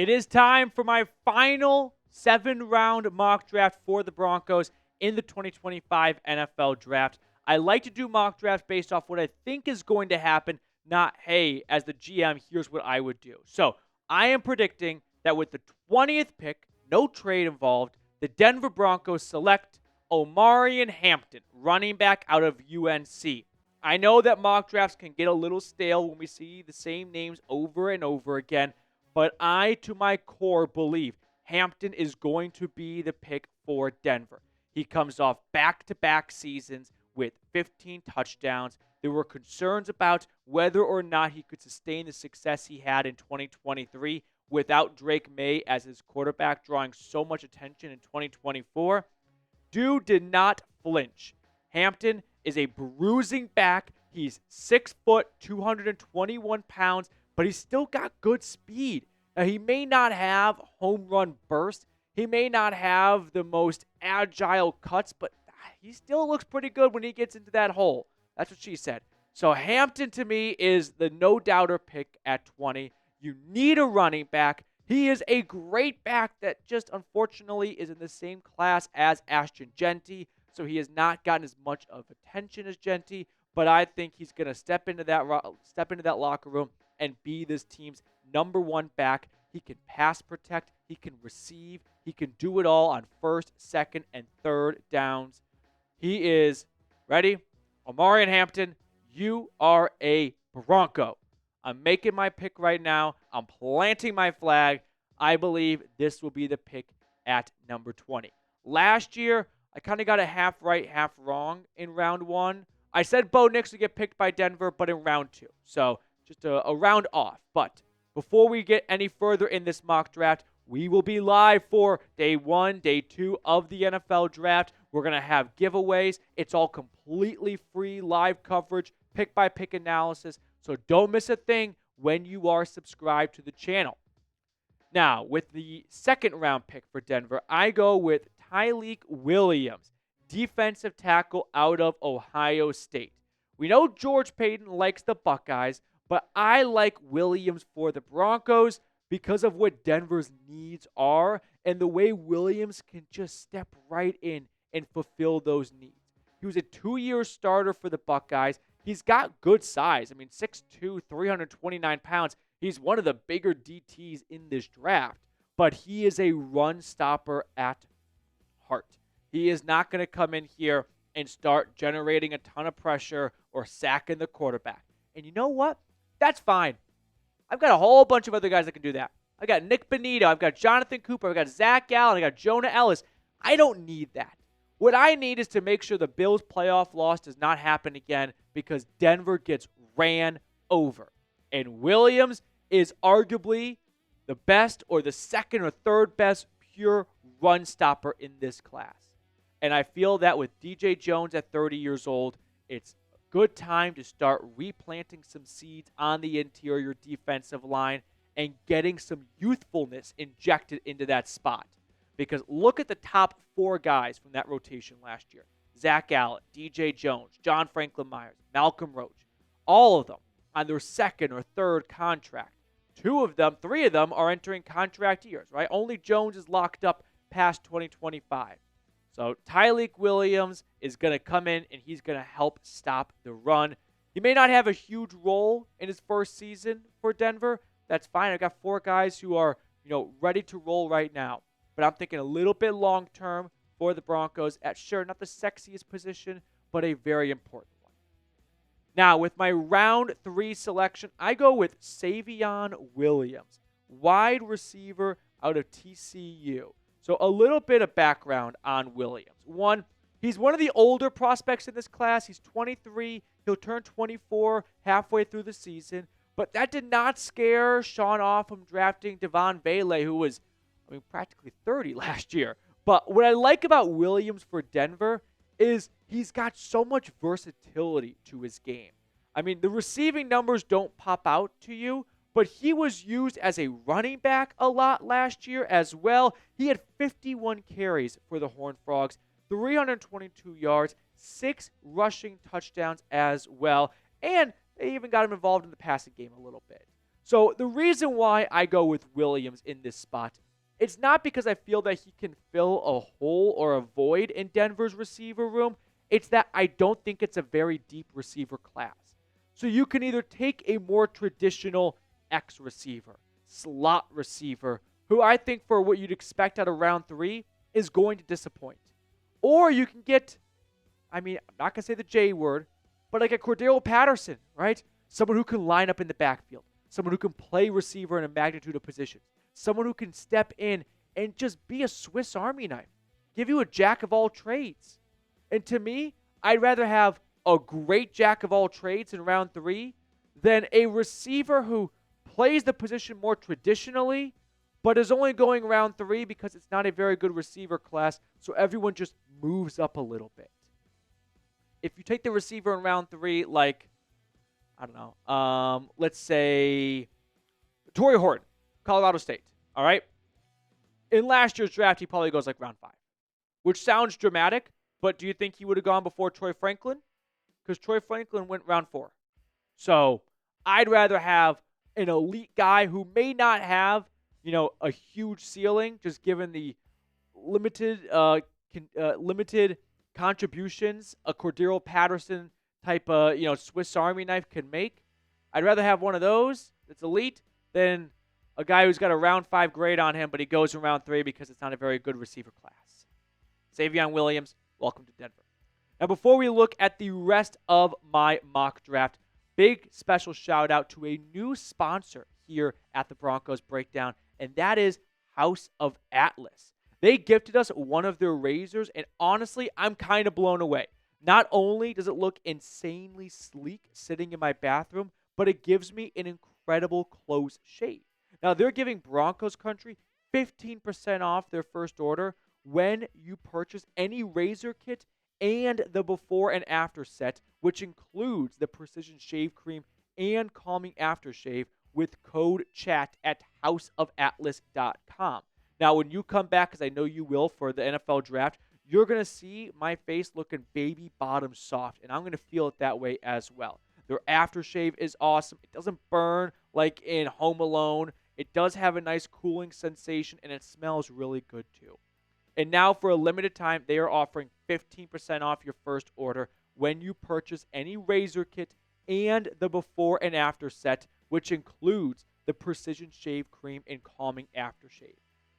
It is time for my final 7-round mock draft for the Broncos in the 2025 NFL Draft. I like to do mock drafts based off what I think is going to happen, not, hey, as the GM, here's what I would do. So I am predicting that with the 20th pick, no trade involved, the Denver Broncos select Omarion Hampton, running back out of UNC. I know that mock drafts can get a little stale when we see the same names over and over again, but I, to my core, believe Hampton is going to be the pick for Denver. He comes off back-to-back seasons with 15 touchdowns. There were concerns about whether or not he could sustain the success he had in 2023 without Drake May as his quarterback, drawing so much attention in 2024. Dude did not flinch. Hampton is a bruising back. He's 6 foot, 221 pounds, but he's still got good speed. Now, he may not have home run burst. He may not have the most agile cuts, but he still looks pretty good when he gets into that hole. That's what she said. So Hampton, to me, is the no-doubter pick at 20. You need a running back. He is a great back that just unfortunately is in the same class as Ashton Jeanty, so he has not gotten as much of attention as Jeanty, but I think he's going to step into that locker room and be this team's number one back. He can pass protect, he can receive, he can do it all on first, second, and third downs. He is ready. Omarion Hampton, you are a Bronco. I'm making my pick right now. I'm planting my flag. I believe this will be the pick at number 20. Last year, I kind of got it half right, half wrong in round 1. I said Bo Nix would get picked by Denver, but in round 2. So just a round off. But before we get any further in this mock draft, we will be live for day 1, day 2 of the NFL Draft. We're going to have giveaways. It's all completely free live coverage, pick-by-pick analysis. So don't miss a thing when you are subscribed to the channel. Now, with the second round pick for Denver, I go with Tyleik Williams, defensive tackle out of Ohio State. We know George Paton likes the Buckeyes, but I like Williams for the Broncos because of what Denver's needs are and the way Williams can just step right in and fulfill those needs. He was a 2-year starter for the Buckeyes. He's got good size. I mean, 6'2", 329 pounds. He's one of the bigger DTs in this draft, but he is a run stopper at heart. He is not going to come in here and start generating a ton of pressure or sacking the quarterback. And you know what? That's fine. I've got a whole bunch of other guys that can do that. I got Nick Bonito. I've got Jonathan Cooper. I've got Zach Allen. I got Jonah Ellis. I don't need that. What I need is to make sure the Bills' playoff loss does not happen again because Denver gets ran over. And Williams is arguably the best or the second or third best pure run stopper in this class. And I feel that with DJ Jones at 30 years old, it's a good time to start replanting some seeds on the interior defensive line and getting some youthfulness injected into that spot. Because look at the top 4 guys from that rotation last year. Zach Allen, DJ Jones, John Franklin Myers, Malcolm Roach. All of them on their second or third contract. 3 of them are entering contract years, right? Only Jones is locked up past 2025. So Tyleik Williams is going to come in and he's going to help stop the run. He may not have a huge role in his first season for Denver. That's fine. I've got 4 guys who are, ready to roll right now. But I'm thinking a little bit long-term for the Broncos at, sure, not the sexiest position, but a very important one. Now, with my round 3 selection, I go with Savion Williams, wide receiver out of TCU. So a little bit of background on Williams. One, he's one of the older prospects in this class. He's 23. He'll turn 24 halfway through the season. But that did not scare Sean off from drafting Devon Bailey, who was practically 30 last year. But what I like about Williams for Denver is he's got so much versatility to his game. I mean, the receiving numbers don't pop out to you, but he was used as a running back a lot last year as well. He had 51 carries for the Horned Frogs, 322 yards, 6 rushing touchdowns as well, and they even got him involved in the passing game a little bit. So the reason why I go with Williams in this spot, it's not because I feel that he can fill a hole or a void in Denver's receiver room. It's that I don't think it's a very deep receiver class. So you can either take a more traditional X receiver, slot receiver, who I think for what you'd expect out of round 3 is going to disappoint. Or you can get, I'm not going to say the J word, but like a Cordero Patterson, right? Someone who can line up in the backfield. Someone who can play receiver in a magnitude of positions. Someone who can step in and just be a Swiss Army knife. Give you a jack of all trades. And to me, I'd rather have a great jack of all trades in round 3 than a receiver who plays the position more traditionally, but is only going round 3 because it's not a very good receiver class, so everyone just moves up a little bit. If you take the receiver in round 3, like, I don't know, let's say Torrey Horton, Colorado State, all right? In last year's draft, he probably goes like round 5, which sounds dramatic, but do you think he would have gone before Troy Franklin? Because Troy Franklin went round 4. So I'd rather have an elite guy who may not have, a huge ceiling, just given the limited contributions a Cordero Patterson type Swiss Army knife can make. I'd rather have one of those that's elite than a guy who's got a round 5 grade on him, but he goes in round 3 because it's not a very good receiver class. Savion Williams, welcome to Denver. Now, before we look at the rest of my mock draft, big special shout out to a new sponsor here at the Broncos Breakdown, and that is House of Atlas. They gifted us one of their razors, and honestly, I'm kind of blown away. Not only does it look insanely sleek sitting in my bathroom, but it gives me an incredible close shave. Now, they're giving Broncos Country 15% off their first order when you purchase any razor kit and the before and after set, which includes the precision shave cream and calming aftershave with code CHAT at houseofatlas.com. Now, when you come back, because I know you will for the NFL draft, you're going to see my face looking baby bottom soft, and I'm going to feel it that way as well. Their aftershave is awesome. It doesn't burn like in Home Alone. It does have a nice cooling sensation, and it smells really good too. And now for a limited time, they are offering 15% off your first order when you purchase any razor kit and the before and after set, which includes the precision shave cream and calming aftershave.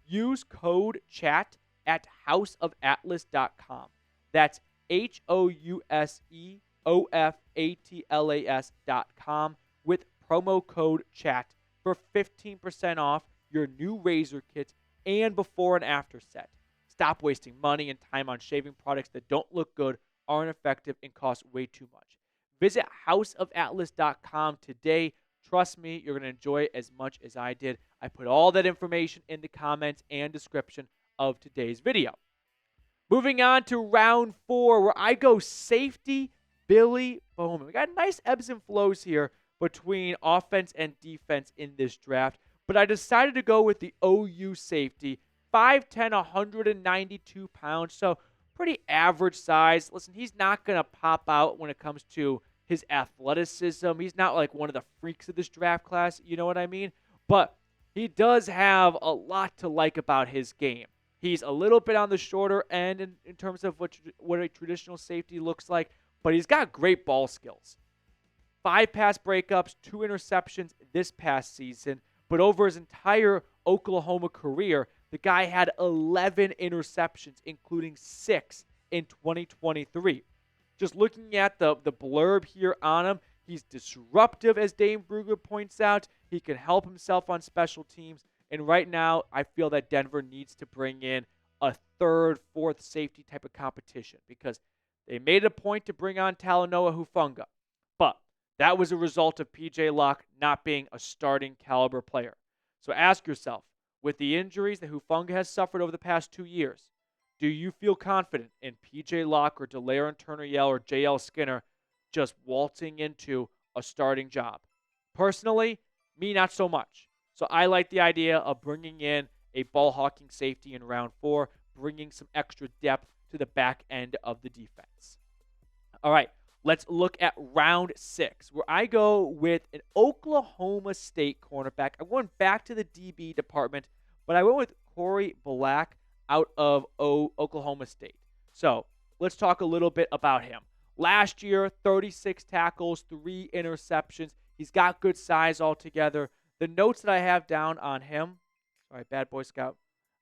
Use code CHAT at houseofatlas.com. That's houseofatlas.com with promo code CHAT for 15% off your new razor kit and before and after set. Stop wasting money and time on shaving products that don't look good, aren't effective, and cost way too much. Visit houseofatlas.com today. Trust me, you're going to enjoy it as much as I did. I put all that information in the comments and description of today's video. Moving on to round 4, where I go safety Billy Bowman. We got nice ebbs and flows here between offense and defense in this draft, but I decided to go with the OU safety, 5'10", 192 pounds, so pretty average size. Listen, he's not going to pop out when it comes to his athleticism. He's not like one of the freaks of this draft class, you know what I mean? But he does have a lot to like about his game. He's a little bit on the shorter end in terms of what a traditional safety looks like, but he's got great ball skills. 5 pass breakups, 2 interceptions this past season, but over his entire Oklahoma career, the guy had 11 interceptions, including 6 in 2023. Just looking at the blurb here on him, he's disruptive, as Dave Brugler points out. He can help himself on special teams. And right now, I feel that Denver needs to bring in a third, fourth safety type of competition because they made a point to bring on Talanoa Hufanga. But that was a result of P.J. Locke not being a starting caliber player. So ask yourself, with the injuries that Hufanga has suffered over the past 2 years, do you feel confident in P.J. Locke or Delaire Turner-Yell or J.L. Skinner just waltzing into a starting job? Personally, me not so much. So I like the idea of bringing in a ball-hawking safety in round 4, bringing some extra depth to the back end of the defense. All right, let's look at round 6, where I go with an Oklahoma State cornerback. I went back to the DB department, but I went with Cory Black out of Oklahoma State. So let's talk a little bit about him. Last year, 36 tackles, 3 interceptions. He's got good size altogether. The notes that I have down on him, sorry, bad Boy Scout.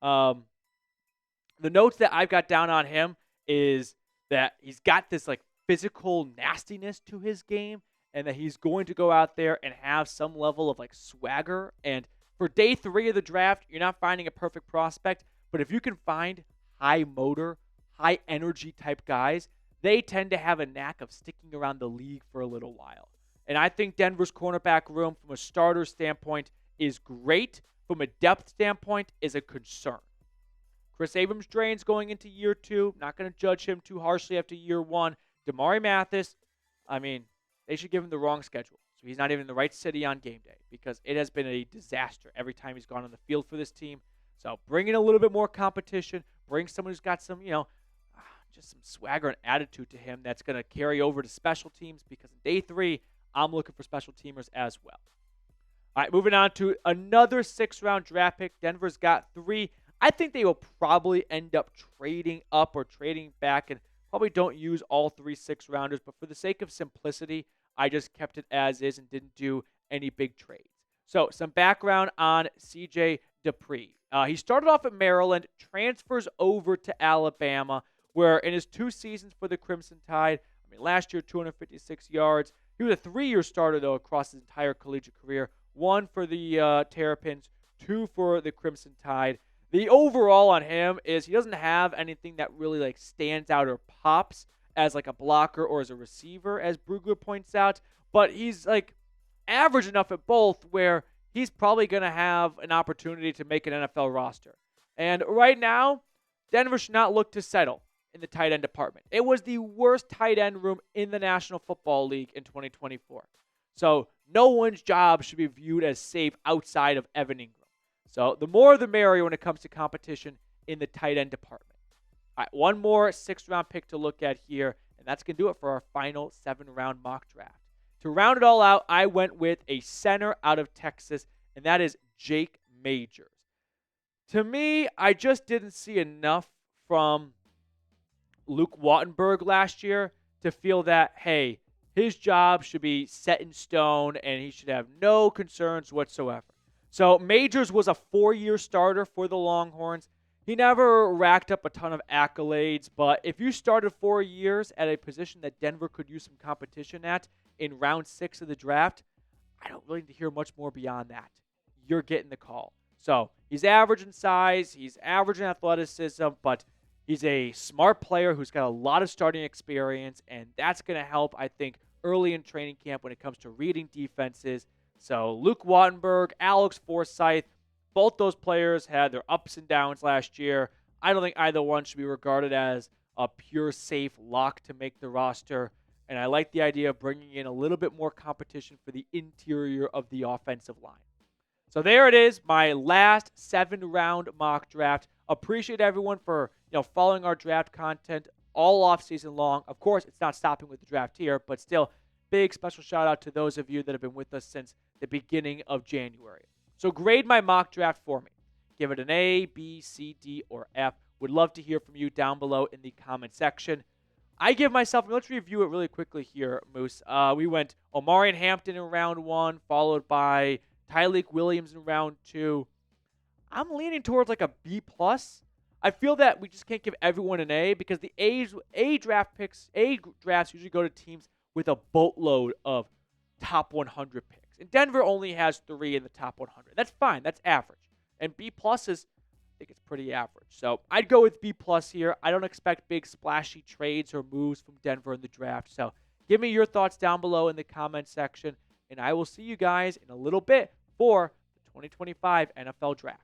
The notes that I've got down on him is that he's got this like physical nastiness to his game, and that he's going to go out there and have some level of like swagger. And for day 3 of the draft, you're not finding a perfect prospect, but if you can find high motor, high energy type guys, they tend to have a knack of sticking around the league for a little while. And I think Denver's cornerback room from a starter standpoint is great. From a depth standpoint is a concern. Chris Abrams-Drain's going into year 2. Not going to judge him too harshly after year 1. Damari Mathis, I mean, they should give him the wrong schedule. So he's not even in the right city on game day, because it has been a disaster every time he's gone on the field for this team. So bring in a little bit more competition. Bring someone who's got some, just some swagger and attitude to him that's going to carry over to special teams, because in day 3, I'm looking for special teamers as well. All right, moving on to another 6th-round draft pick. Denver's got 3. I think they will probably end up trading up or trading back, and probably don't use all 3 6th-rounders. But for the sake of simplicity, I just kept it as is and didn't do any big trades. So some background on C.J. Dippre. He started off at Maryland, transfers over to Alabama, where in his 2 seasons for the Crimson Tide, last year 256 yards. He was a 3-year starter, though, across his entire collegiate career. 1 for the Terrapins, 2 for the Crimson Tide. The overall on him is he doesn't have anything that really like stands out or pops as like a blocker or as a receiver, as Brugler points out, but he's like average enough at both where he's probably going to have an opportunity to make an NFL roster. And right now, Denver should not look to settle in the tight end department. It was the worst tight end room in the National Football League in 2024. So no one's job should be viewed as safe outside of Evan Ingram. So the more the merrier when it comes to competition in the tight end department. All right, one more 6th-round pick to look at here, and that's going to do it for our final 7-round mock draft. To round it all out, I went with a center out of Texas, and that is Jake Majors. To me, I just didn't see enough from Luke Wattenberg last year to feel that, hey, his job should be set in stone and he should have no concerns whatsoever. So Majors was a 4-year starter for the Longhorns. He never racked up a ton of accolades, but if you started 4 years at a position that Denver could use some competition at in round 6 of the draft, I don't really need to hear much more beyond that. You're getting the call. So he's average in size, he's average in athleticism, but he's a smart player who's got a lot of starting experience, and that's going to help, I think, early in training camp when it comes to reading defenses. So Luke Wattenberg, Alex Forsythe, both those players had their ups and downs last year. I don't think either one should be regarded as a pure safe lock to make the roster, and I like the idea of bringing in a little bit more competition for the interior of the offensive line. So there it is, my last 7-round mock draft. Appreciate everyone for following our draft content all offseason long. Of course, it's not stopping with the draft here, but still, big special shout out to those of you that have been with us since the beginning of January. So grade my mock draft for me. Give it an A, B, C, D, or F. Would love to hear from you down below in the comment section. I give myself, let's review it really quickly here, Moose. We went Omarion Hampton in round 1, followed by Tyleik Williams in round 2. I'm leaning towards like a B+. I feel that we just can't give everyone an A because the A drafts usually go to teams with a boatload of top 100 picks. And Denver only has 3 in the top 100. That's fine. That's average. And B+ is, I think it's pretty average. So I'd go with B+ here. I don't expect big splashy trades or moves from Denver in the draft. So give me your thoughts down below in the comment section. And I will see you guys in a little bit for the 2025 NFL Draft.